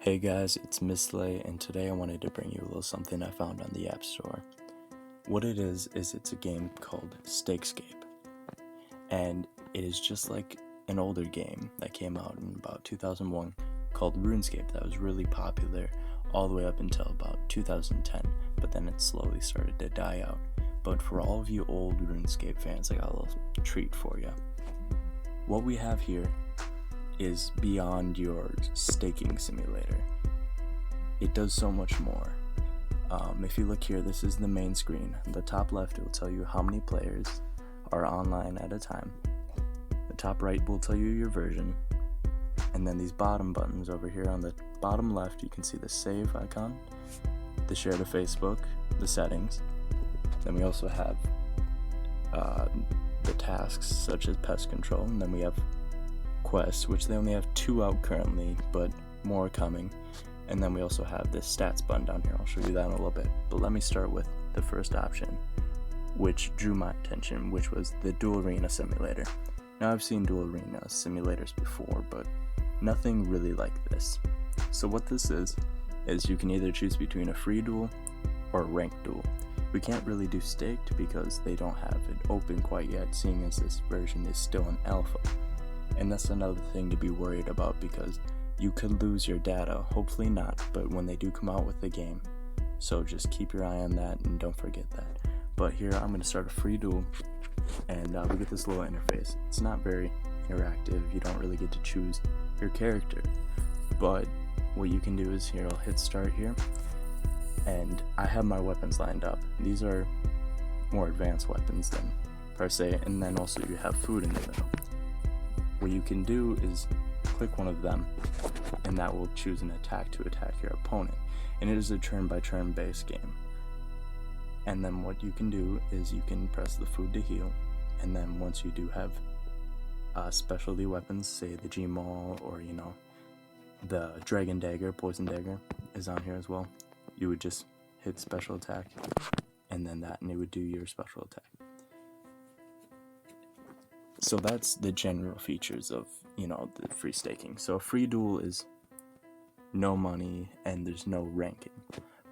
Hey guys, it's Mislay, and today I wanted to bring you a little something I found on the App Store. What it is it's a game called StakeScape, and it is just like an older game that came out in about 2001 called Runescape that was really popular all the way up until about 2010, but then it slowly started to die out. But for all of you old Runescape fans, I got a little treat for you. What we have here is beyond your staking simulator. It does so much more. If you look here, this is the main screen. On the top left, it will tell you how many players are online at a time. The top right will tell you your version. And then these bottom buttons over here on the bottom left, you can see the save icon, the share to Facebook, the settings. Then we also have the tasks such as pest control, and then we have quests, which they only have 2 out currently, but more coming. And then we also have this stats button down here. I'll show you that in a little bit, but let me start with the first option, which drew my attention, which was the dual arena simulator. Now, I've seen dual arena simulators before, but nothing really like this. So what this is you can either choose between a free duel or a ranked duel. We can't really do staked because they don't have it open quite yet, seeing as this version is still in alpha. And that's another thing to be worried about, because you could lose your data. Hopefully not, but when they do come out with the game. So just keep your eye on that and don't forget that. But here I'm going to start a free duel, and we get this little interface. It's not very interactive. You don't really get to choose your character. But what you can do is here, I'll hit start here, and I have my weapons lined up. These are more advanced weapons than per se, and then also you have food in the middle. What you can do is click one of them, and that will choose an attack to attack your opponent, and it is a turn-by-turn based game. And then what you can do is you can press the food to heal, and then once you do have specialty weapons, say the G-Maul or the Dragon Dagger, Poison Dagger is on here as well, you would just hit special attack and then that, and it would do your special attack. So that's the general features of, the free staking. So a free duel is no money and there's no ranking.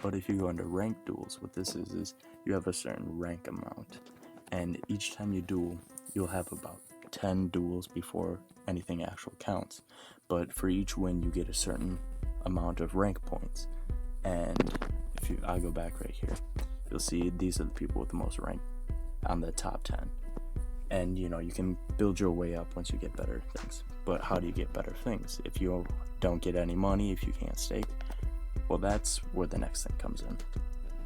But if you go into ranked duels, what this is you have a certain rank amount. And each time you duel, you'll have about 10 duels before anything actual counts. But for each win, you get a certain amount of rank points. And if I go back right here, you'll see these are the people with the most rank on the top 10. And you can build your way up once you get better things. But how do you get better things? If you don't get any money, if you can't stake, well, that's where the next thing comes in.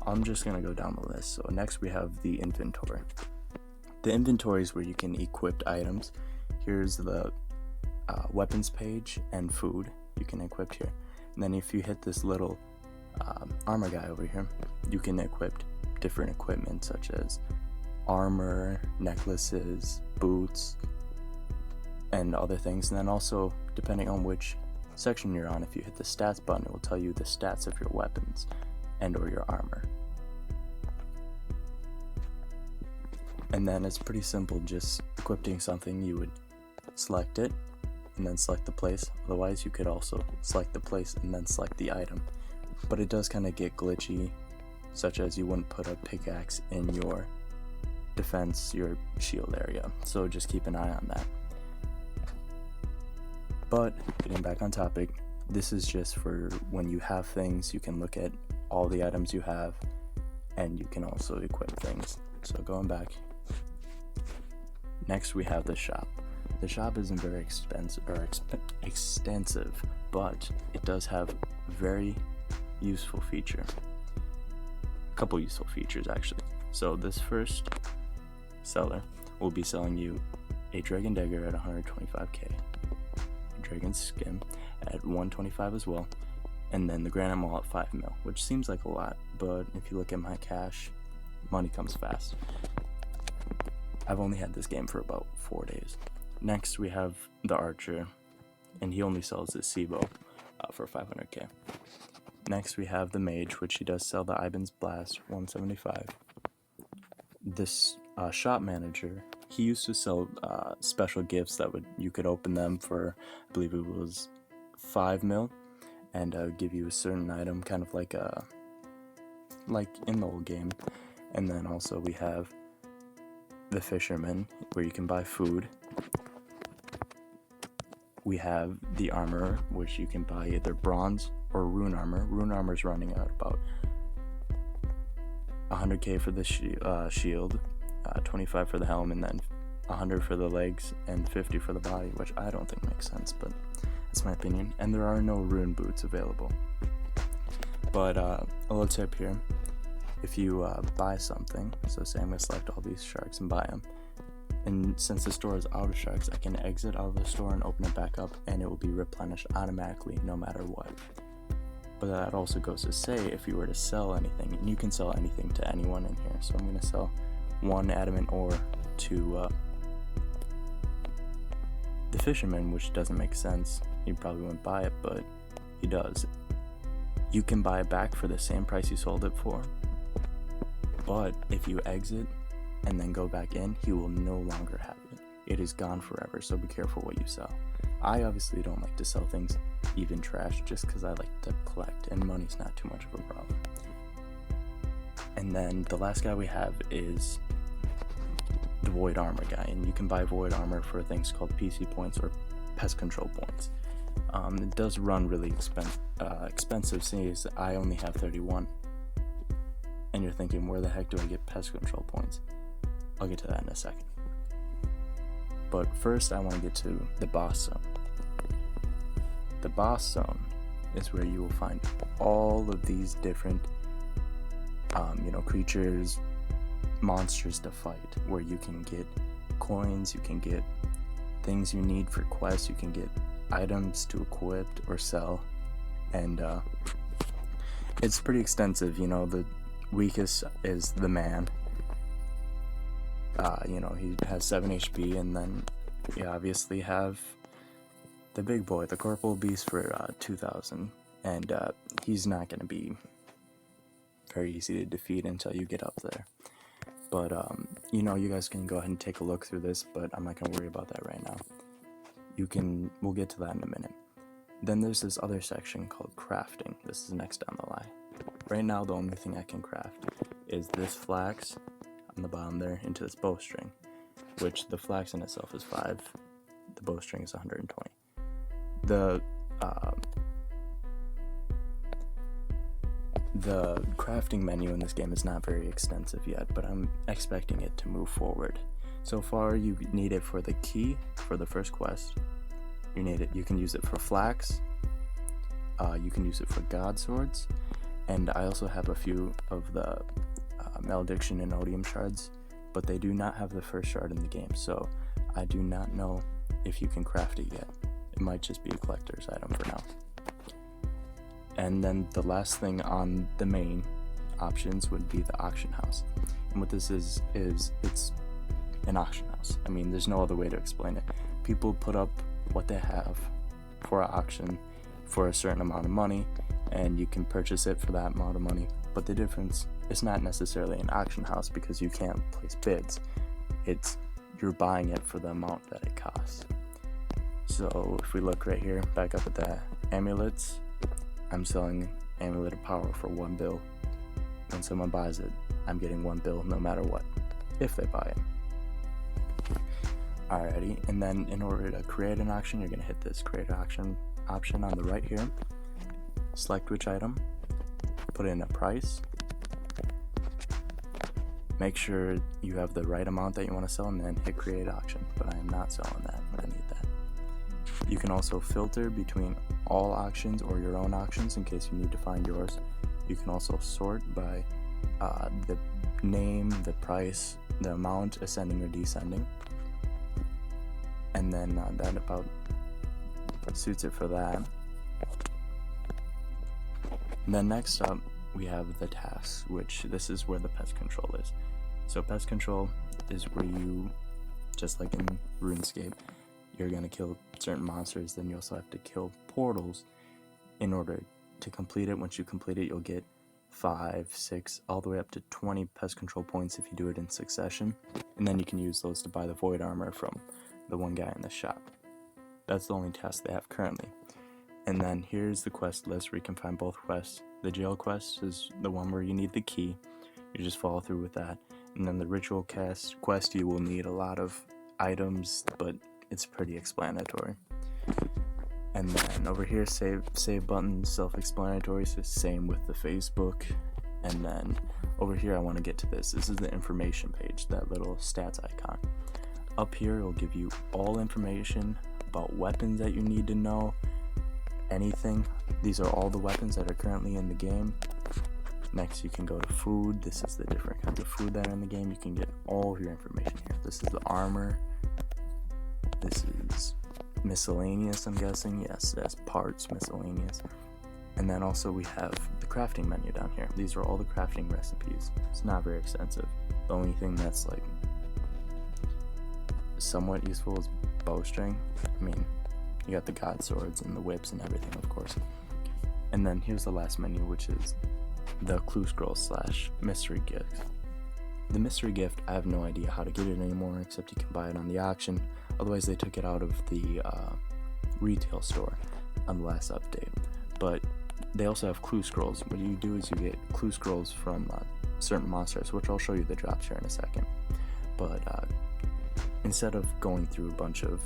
I'm just going to go down the list. So next we have the inventory. The inventory is where you can equip items. Here's the weapons page and food you can equip here. And then if you hit this little armor guy over here, you can equip different equipment such as armor, necklaces, boots, and other things. And then also, depending on which section you're on, if you hit the stats button, it will tell you the stats of your weapons and or your armor. And then it's pretty simple, just equipping something. You would select it and then select the place. Otherwise, you could also select the place and then select the item. But it does kind of get glitchy, such as you wouldn't put a pickaxe in your defense, your shield area, so just keep an eye on that. But getting back on topic, this is just for when you have things. You can look at all the items you have, and you can also equip things. So going back, next we have the shop. The shop isn't very expensive or extensive, but it does have a very useful feature. A couple useful features actually. So this first seller will be selling you a Dragon Dagger at 125k, a Dragon Skin at 125 as well, and then the Granite Maul at 5 mil, which seems like a lot, but if you look at my cash, money comes fast. I've only had this game for about 4 days. Next we have the Archer, and he only sells his Sibo for 500k. Next we have the Mage, which he does sell the Iban's Blast 175. This shop manager, he used to sell special gifts that you could open them for, I believe it was 5 mil, and give you a certain item, kind of like in the old game. And then also we have the fisherman, where you can buy food. We have the armor, which you can buy either bronze or rune armor. Rune armor is running out about 100k for the shield, 25 for the helm, and then 100 for the legs and 50 for the body, which I don't think makes sense, but that's my opinion. And there are no rune boots available. But a little tip here: if you buy something, so say I'm gonna select all these sharks and buy them, and since the store is out of sharks, I can exit out of the store and open it back up, and it will be replenished automatically no matter what. But that also goes to say, if you were to sell anything, and you can sell anything to anyone in here, so I'm going to sell 1 adamant ore to the fisherman, which doesn't make sense. You probably wouldn't buy it, but he does. You can buy it back for the same price you sold it for, but if you exit and then go back in, he will no longer have it. It is gone forever, so be careful what you sell. I obviously don't like to sell things, even trash, just because I like to collect, and money's not too much of a problem. And then the last guy we have is the void armor guy, and you can buy void armor for things called PC points or pest control points. It does run really expensive, since I only have 31. And you're thinking, where the heck do I get pest control points? I'll get to that in a second. But first I want to get to the boss zone. The boss zone is where you will find all of these different creatures, monsters to fight, where you can get coins, you can get things you need for quests, you can get items to equip or sell, and it's pretty extensive. The weakest is the man. He has 7 HP, and then you obviously have the big boy, the Corporal Beast, for 2000, and he's not going to be very easy to defeat until you get up there. But you guys can go ahead and take a look through this, but I'm not going to worry about that right now. We'll get to that in a minute. Then there's this other section called crafting. This is next down the line. Right now, the only thing I can craft is this flax on the bottom there into this bowstring, which the flax in itself is 5, the bowstring is 120. The crafting menu in this game is not very extensive yet, but I'm expecting it to move forward. So far, you need it for the key for the first quest. You can use it for flax, you can use it for god swords, and I also have a few of the malediction and odium shards, but they do not have the first shard in the game, so I do not know if you can craft it yet. It might just be a collector's item for now. And then the last thing on the main options would be the auction house. And what this is it's an auction house. I mean, there's no other way to explain it. People put up what they have for an auction for a certain amount of money, and you can purchase it for that amount of money. But the difference is not necessarily an auction house, because you can't place bids. You're buying it for the amount that it costs. So if we look right here, back up at the amulets, I'm selling Amulet of Power for 1 bill. When someone buys it, I'm getting 1 bill no matter what, if they buy it. Alrighty, and then in order to create an auction, you're going to hit this create auction option on the right here, select which item, put in a price, make sure you have the right amount that you want to sell, and then hit create auction. But I am not selling that, but I need that. You can also filter between all auctions or your own auctions in case you need to find yours. You can also sort by the name, the price, the amount, ascending or descending. And then that about suits it for that. And then next up, we have the tasks, which this is where the pest control is. So pest control is where you, just like in Runescape, you're going to kill certain monsters, then you also have to kill portals in order to complete it. Once you complete it, you'll get 5, 6, all the way up to 20 pest control points if you do it in succession, and then you can use those to buy the void armor from the one guy in the shop. That's the only task they have currently. And then here's the quest list where you can find both quests. The jail quest is the one where you need the key. You just follow through with that. And then the ritual quest, you will need a lot of items, but it's pretty explanatory. And then over here, save button, self-explanatory, so same with the Facebook. And then over here, I want to get to this. This is the information page, that little stats icon. Up here, it'll give you all information about weapons that you need to know, anything. These are all the weapons that are currently in the game. Next, you can go to food. This is the different kinds of food that are in the game. You can get all of your information here. This is the armor. This is miscellaneous, I'm guessing. Yes, that's parts, miscellaneous. And then also we have the crafting menu down here. These are all the crafting recipes. It's not very extensive. The only thing that's like somewhat useful is bowstring. I mean, you got the god swords and the whips and everything, of course. And then here's the last menu, which is the clue scroll / mystery gift. The mystery gift, I have no idea how to get it anymore, except you can buy it on the auction. Otherwise, they took it out of the retail store on the last update. But they also have clue scrolls. What you do is you get clue scrolls from certain monsters, which I'll show you the drops here in a second. But instead of going through a bunch of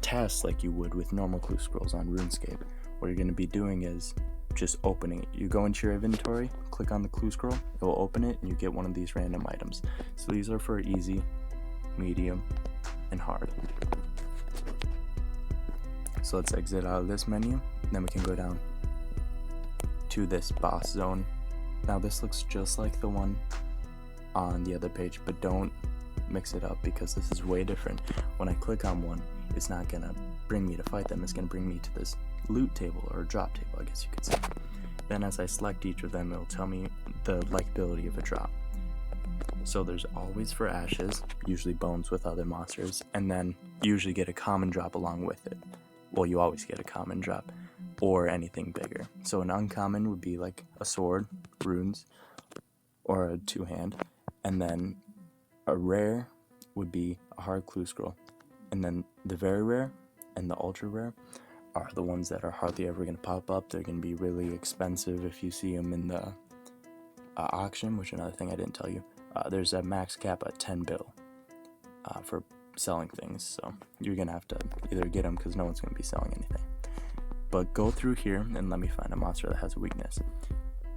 tasks like you would with normal clue scrolls on Runescape, what you're going to be doing is just opening it. You go into your inventory, click on the clue scroll, it will open it, and you get one of these random items. So these are for easy, medium, and hard. So let's exit out of this menu, then we can go down to this boss zone. Now this looks just like the one on the other page, but don't mix it up because this is way different. When I click on one, it's not gonna bring me to fight them, it's gonna bring me to this loot table or drop table, I guess you could say. Then as I select each of them, it'll tell me the likability of a drop. So there's always for ashes, usually bones with other monsters, and then you usually get a common drop along with it. Well, you always get a common drop or anything bigger. So an uncommon would be like a sword, runes, or a two-hand, and then a rare would be a hard clue scroll. And then the very rare and the ultra rare are the ones that are hardly ever going to pop up. They're going to be really expensive if you see them in the auction, which another thing I didn't tell you. There's a max cap at 10 bill for selling things, so you're going to have to either get them because no one's going to be selling anything. But go through here and let me find a monster that has a weakness.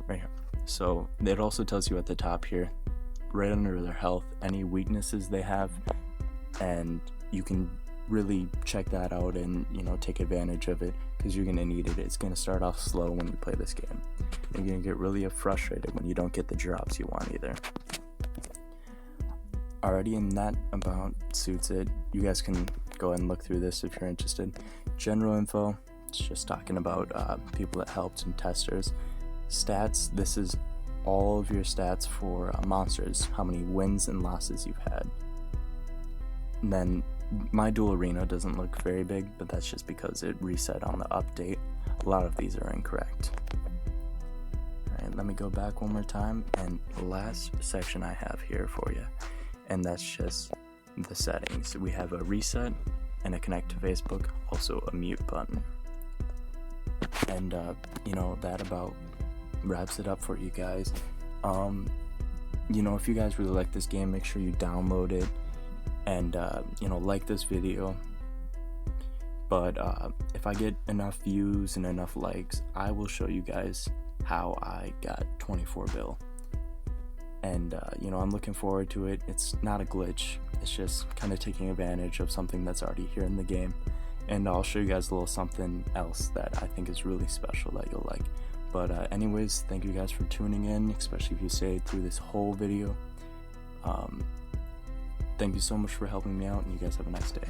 Right here. So it also tells you at the top here, right under their health, any weaknesses they have, and you can really check that out and, you know, take advantage of it because you're going to need it. It's going to start off slow when you play this game. You're going to get really frustrated when you don't get the drops you want either. Alrighty, and that about suits it. You guys can go ahead and look through this if you're interested. General info, it's just talking about people that helped and testers. Stats, this is all of your stats for monsters, how many wins and losses you've had. And then my dual arena doesn't look very big, but that's just because it reset on the update. A lot of these are incorrect. Alright, let me go back one more time, and the last section I have here for you, and that's just the settings. We have a reset and a connect to Facebook, also a mute button. And you know, that about wraps it up for you guys. You know, if you guys really like this game, make sure you download it and you know, like this video. But if I get enough views and enough likes, I will show you guys how I got 24 bill. And you know, I'm looking forward to it. It's not a glitch, it's just kind of taking advantage of something that's already here in the game. And I'll show you guys a little something else that I think is really special that you'll like. But anyways, thank you guys for tuning in, especially if you stayed through this whole video. Thank you so much for helping me out, and you guys have a nice day.